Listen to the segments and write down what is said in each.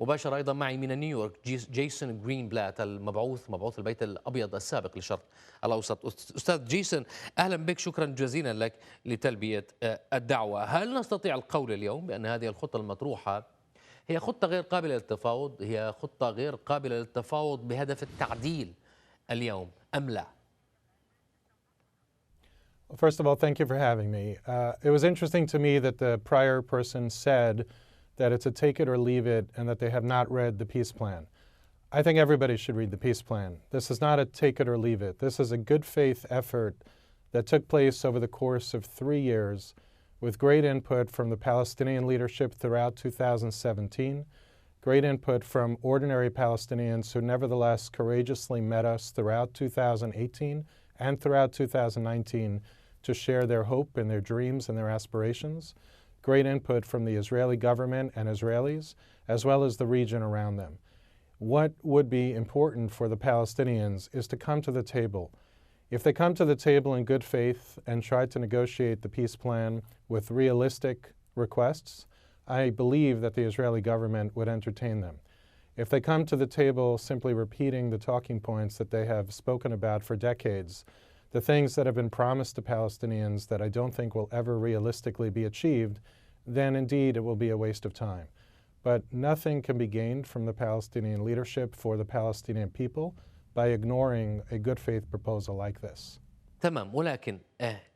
مباشرة أيضا معي من نيويورك جيسون جرينبلات مبعوث البيت الأبيض السابق للشرق الأوسط. أستاذ جيسون، أهلا بك، شكرا جزيلا لك لتلبية الدعوة. هل نستطيع القول اليوم بأن هذه الخطة المطروحة هي خطة غير قابلة للتفاوض، هي خطة غير قابلة للتفاوض بهدف التعديل اليوم أم لا؟ Well, first of all, thank you for having me. It was interesting to me that the prior person said that it's a take it or leave it and that they have not read the peace plan. I think everybody should read the peace plan. This is not a take it or leave it. This is a good faith effort that took place over the course of 3 years with great input from the Palestinian leadership throughout 2017, great input from ordinary Palestinians who nevertheless courageously met us throughout 2018 and throughout 2019 to share their hope and their dreams and their aspirations. Great input from the Israeli government and Israelis, as well as the region around them. What would be important for the Palestinians is to come to the table. If they come to the table in good faith and try to negotiate the peace plan with realistic requests, I believe that the Israeli government would entertain them. If they come to the table simply repeating the talking points that they have spoken about for decades, the things that have been promised to Palestinians that I don't think will ever realistically be achieved, then indeed it will be a waste of time. But nothing can be gained from the Palestinian leadership for the Palestinian people by ignoring a good faith proposal like this. تمام، ولكن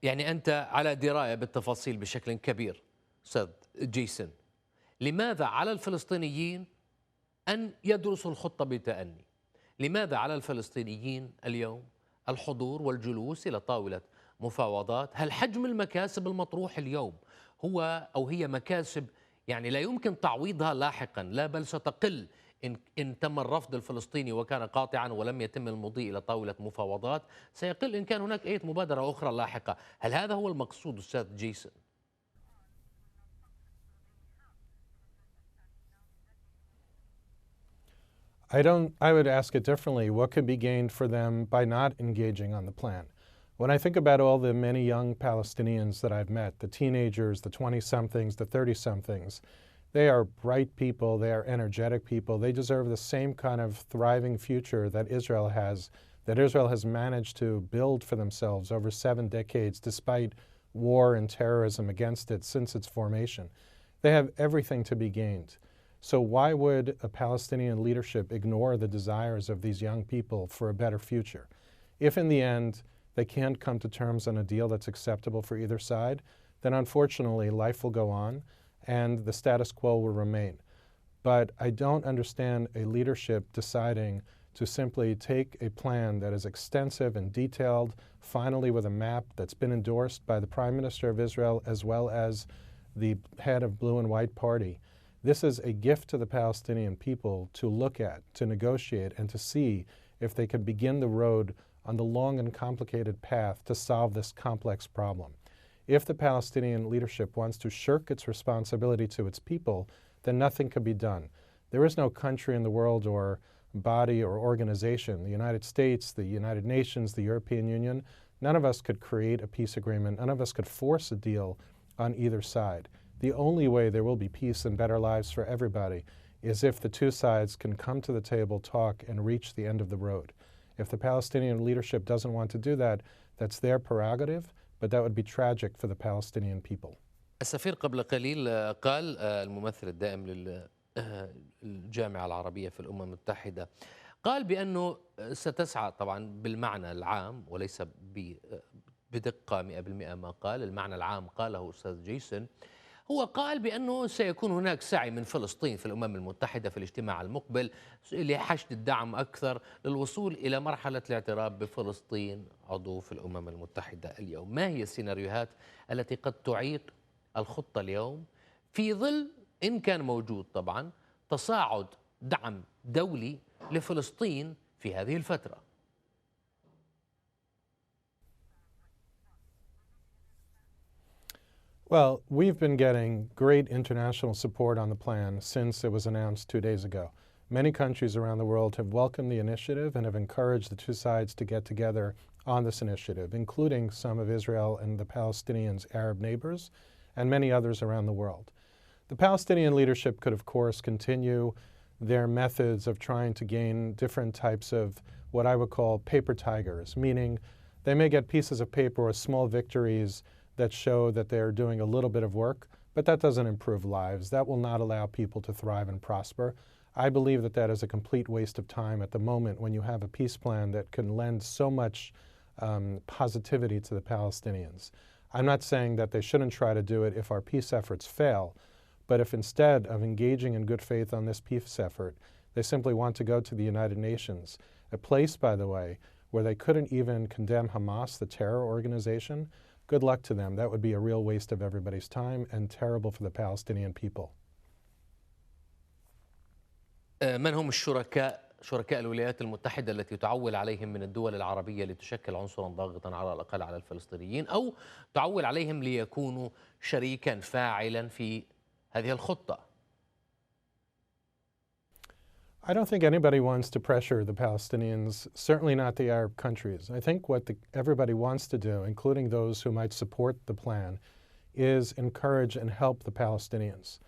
يعني أنت على دراية بالتفاصيل بشكل كبير أستاذ جيسون. لماذا على الفلسطينيين أن يدرسوا الخطة بتأني؟ لماذا على الفلسطينيين اليوم الحضور والجلوس إلى طاولة مفاوضات؟ هل حجم المكاسب المطروح اليوم هو أو هي مكاسب يعني لا يمكن تعويضها لاحقا، لا بل ستقل إن تم الرفض الفلسطيني وكان قاطعا ولم يتم المضي إلى طاولة مفاوضات، سيقل إن كان هناك أي مبادرة أخرى لاحقة. هل هذا هو المقصود أستاذ جيسون؟ I would ask it differently. What could be gained for them by not engaging on the plan? When I think about all the many young Palestinians that I've met, the teenagers, the 20-somethings, the 30-somethings, they are bright people, they are energetic people, they deserve the same kind of thriving future that Israel has managed to build for themselves over 7 decades despite war and terrorism against it since its formation. They have everything to be gained. So why would a Palestinian leadership ignore the desires of these young people for a better future? If in the end they can't come to terms on a deal that's acceptable for either side, then unfortunately life will go on and the status quo will remain. But I don't understand a leadership deciding to simply take a plan that is extensive and detailed, finally with a map that's been endorsed by the Prime Minister of Israel as well as the head of Blue and White Party. This is a gift to the Palestinian people to look at, to negotiate, and to see if they can begin the road on the long and complicated path to solve this complex problem. If the Palestinian leadership wants to shirk its responsibility to its people, then nothing can be done. There is no country in the world or body or organization, the United States, the United Nations, the European Union, none of us could create a peace agreement, none of us could force a deal on either side. The only way there will be peace and better lives for everybody is if the two sides can come to the table, talk, and reach the end of the road. If the Palestinian leadership doesn't want to do that, that's their prerogative, but that would be tragic for the Palestinian people. السفير قبل قليل قال الممثل الدائم للجامعة العربية في الأمم المتحدة قال بأنه ستسعى طبعا بالمعنى العام وليس بدقة 100% ما قال المعنى العام قاله أستاذ جيسون. هو قال بأنه سيكون هناك سعي من فلسطين في الأمم المتحدة في الاجتماع المقبل لحشد الدعم أكثر للوصول إلى مرحلة الاعتراف بفلسطين عضو في الأمم المتحدة اليوم. ما هي السيناريوهات التي قد تعيق الخطة اليوم في ظل إن كان موجود طبعا تصاعد دعم دولي لفلسطين في هذه الفترة؟ Well, we've been getting great international support on the plan since it was announced 2 days ago. Many countries around the world have welcomed the initiative and have encouraged the two sides to get together on this initiative, including some of Israel and the Palestinians' Arab neighbors, and many others around the world. The Palestinian leadership could, of course, continue their methods of trying to gain different types of what I would call paper tigers, meaning they may get pieces of paper or small victories that show that they're doing a little bit of work, but that doesn't improve lives. That will not allow people to thrive and prosper. I believe that that is a complete waste of time at the moment when you have a peace plan that can lend so much positivity to the Palestinians. I'm not saying that they shouldn't try to do it if our peace efforts fail, but if instead of engaging in good faith on this peace effort, they simply want to go to the United Nations, a place, by the way, where they couldn't even condemn Hamas, the terror organization, good luck to them. That would be a real waste of everybody's time and terrible for the Palestinian people. من هم شركاء الولايات المتحدة التي تعول عليهم من الدول العربية لتشكل عنصرا ضاغطا على الأقل على الفلسطينيين أو تعول عليهم ليكونوا شريكا فاعلا في هذه الخطة؟ I don't think anybody wants to pressure the Palestinians, certainly not the Arab countries. I think what everybody wants to do, including those who might support the plan, is encourage and help the Palestinians.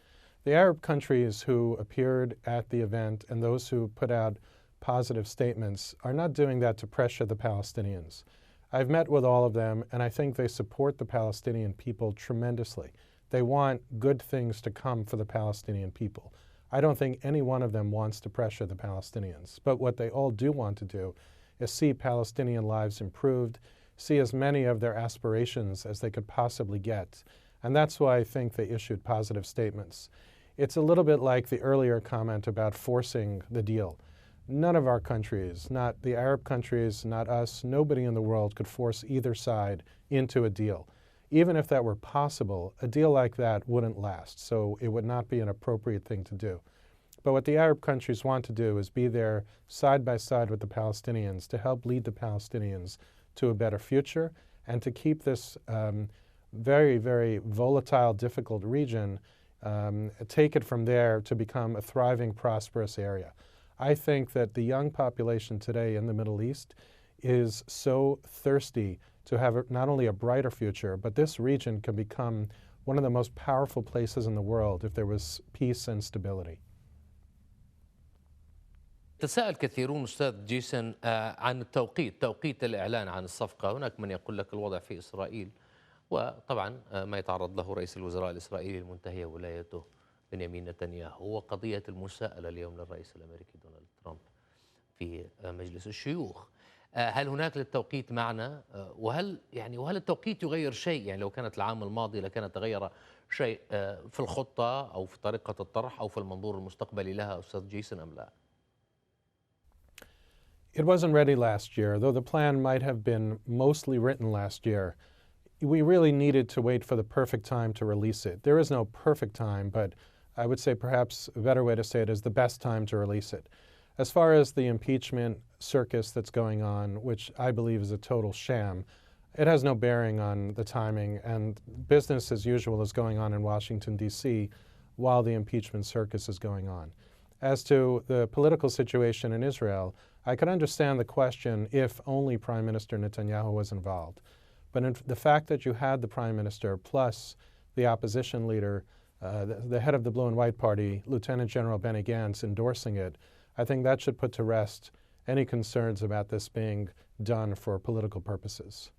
The Arab countries who appeared at the event and those who put out positive statements are not doing that to pressure the Palestinians. I've met with all of them, and I think they support the Palestinian people tremendously. They want good things to come for the Palestinian people. I don't think any one of them wants to pressure the Palestinians. But what they all do want to do is see Palestinian lives improved, see as many of their aspirations as they could possibly get. And that's why I think they issued positive statements. It's a little bit like the earlier comment about forcing the deal. None of our countries, not the Arab countries, not us, nobody in the world could force either side into a deal. Even if that were possible, a deal like that wouldn't last, so it would not be an appropriate thing to do. But what the Arab countries want to do is be there side by side with the Palestinians to help lead the Palestinians to a better future and to keep this very, very volatile, difficult region, take it from there to become a thriving, prosperous area. I think that the young population today in the Middle East is so thirsty to have not only a brighter future, but this region can become one of the most powerful places in the world if there was peace and stability. تساءل كثيرون أستاذ جيسون عن توقيت الإعلان عن الصفقة. هناك من يقول لك الوضع في إسرائيل، وطبعا ما يتعرض له رئيس الوزراء الإسرائيلي المنتهية ولايته بنيامين نتنياهو، وقضية المساءلة اليوم للرئيس الأمريكي دونالد ترامب في مجلس الشيوخ. هل هناك للتوقيت معنى؟ وهل التوقيت يغير شيء؟ يعني لو كانت العام الماضي لكان تغير شيء في الخطة أو في طريقة الطرح أو في المنظور المستقبلي لها أستاذ جيسون أم لا؟ It wasn't ready last year, though the plan might have been mostly written last year. We really needed to wait for the perfect time to release it. There is no perfect time, but I would say perhaps a better way to say it is the best time to release it. As far as the impeachment circus that's going on, which I believe is a total sham, it has no bearing on the timing, and business as usual is going on in Washington, D.C., while the impeachment circus is going on. As to the political situation in Israel, I could understand the question if only Prime Minister Netanyahu was involved. But the fact that you had the Prime Minister plus the opposition leader, the head of the Blue and White Party, Lieutenant General Benny Gantz, endorsing it, I think that should put to rest any concerns about this being done for political purposes.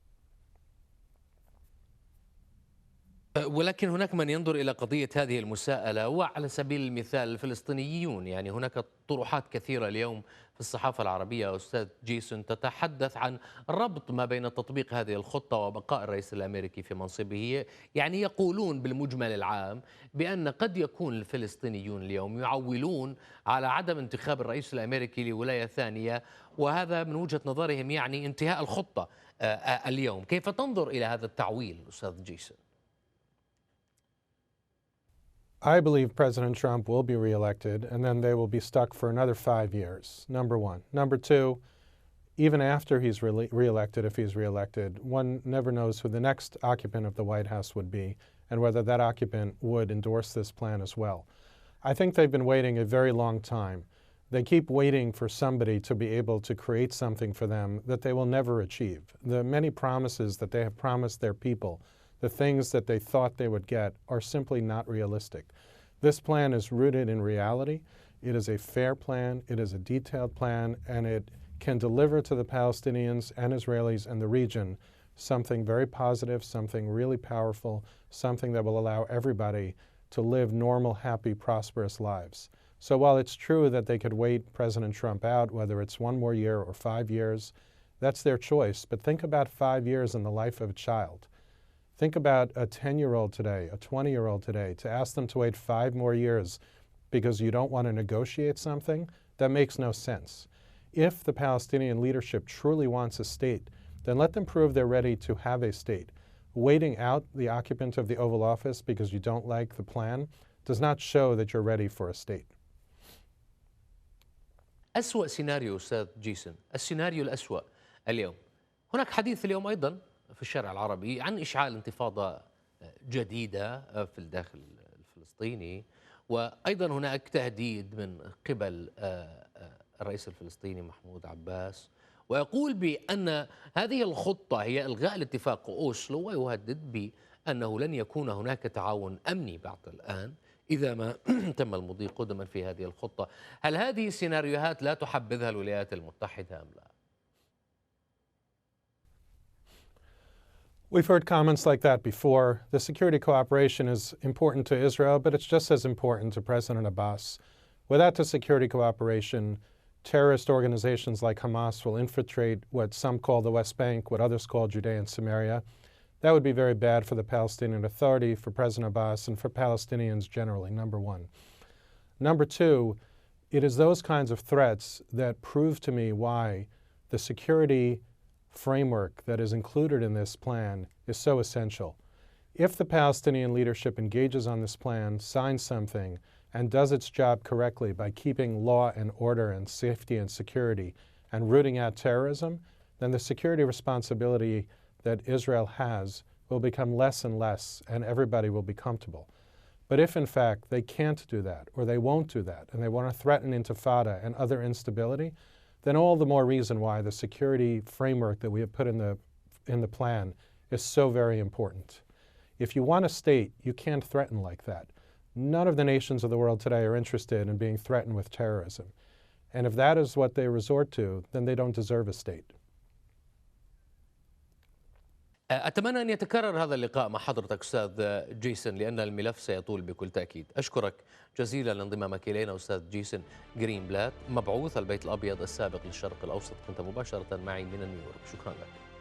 ولكن هناك من ينظر إلى قضية هذه المساءلة، وعلى سبيل المثال الفلسطينيون، يعني هناك طروحات كثيرة اليوم في الصحافة العربية أستاذ جيسون تتحدث عن الربط ما بين تطبيق هذه الخطة وبقاء الرئيس الأمريكي في منصبه. يعني يقولون بالمجمل العام بأن قد يكون الفلسطينيون اليوم يعولون على عدم انتخاب الرئيس الأمريكي لولاية ثانية، وهذا من وجهة نظرهم يعني انتهاء الخطة اليوم. كيف تنظر إلى هذا التعويل أستاذ جيسون؟ I believe President Trump will be reelected, and then they will be stuck for another 5 years, number one. Number two, even after he's reelected, if he's reelected, one never knows who the next occupant of the White House would be and whether that occupant would endorse this plan as well. I think they've been waiting a very long time. They keep waiting for somebody to be able to create something for them that they will never achieve. The many promises that they have promised their people, the things that they thought they would get, are simply not realistic. This plan is rooted in reality. It is a fair plan, it is a detailed plan, and it can deliver to the Palestinians and Israelis and the region something very positive, something really powerful, something that will allow everybody to live normal, happy, prosperous lives. So while it's true that they could wait President Trump out, whether it's 1 more year or 5 years, that's their choice. But think about 5 years in the life of a child. Think about a 10-year-old today, a 20-year-old today, to ask them to wait 5 more years because you don't want to negotiate something, that makes no sense. If the Palestinian leadership truly wants a state, then let them prove they're ready to have a state. Waiting out the occupant of the Oval Office because you don't like the plan does not show that you're ready for a state. أسوأ سيناريو أستاذ جيسون، السيناريو الأسوأ اليوم. هناك حديث اليوم أيضا في الشارع العربي عن إشعال انتفاضة جديدة في الداخل الفلسطيني، وأيضا هناك تهديد من قبل الرئيس الفلسطيني محمود عباس، ويقول بأن هذه الخطة هي إلغاء الاتفاق أوسلو، ويهدد بأنه لن يكون هناك تعاون أمني بعد الآن إذا ما تم المضي قدما في هذه الخطة. هل هذه السيناريوهات لا تحبذها الولايات المتحدة أم لا؟ We've heard comments like that before. The security cooperation is important to Israel, but it's just as important to President Abbas. Without the security cooperation, terrorist organizations like Hamas will infiltrate what some call the West Bank, what others call Judea and Samaria. That would be very bad for the Palestinian Authority, for President Abbas, and for Palestinians generally, number one. Number two, it is those kinds of threats that prove to me why the security framework that is included in this plan is so essential. If the Palestinian leadership engages on this plan, signs something, and does its job correctly by keeping law and order and safety and security and rooting out terrorism, then the security responsibility that Israel has will become less and less, and everybody will be comfortable. But if, in fact, they can't do that, or they won't do that, and they want to threaten intifada and other instability, then all the more reason why the security framework that we have put in the plan is so very important. If you want a state, you can't threaten like that. None of the nations of the world today are interested in being threatened with terrorism. And if that is what they resort to, then they don't deserve a state. أتمنى أن يتكرر هذا اللقاء مع حضرتك أستاذ جيسون، لأن الملف سيطول بكل تأكيد. أشكرك جزيلا لانضمامك إلينا أستاذ جيسون جرين بلات، مبعوث البيت الأبيض السابق للشرق الأوسط، كنت مباشرة معي من نيويورك. شكرا لك.